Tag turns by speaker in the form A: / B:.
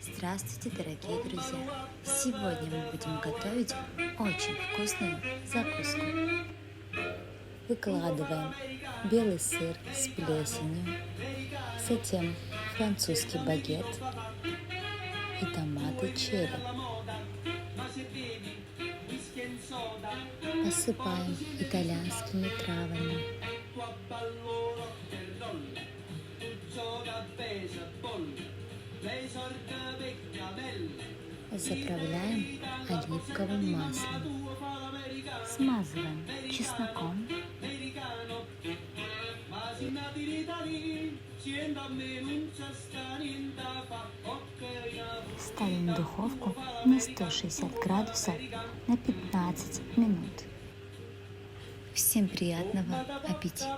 A: Здравствуйте, дорогие друзья! Сегодня мы будем готовить очень вкусную закуску. Выкладываем белый сыр с плесенью, затем французский багет и томаты черри. Посыпаем итальянскими травами. Заправляем оливковым маслом. Смазываем чесноком. Ставим в духовку на 160 градусов на 15 минут. Всем приятного аппетита!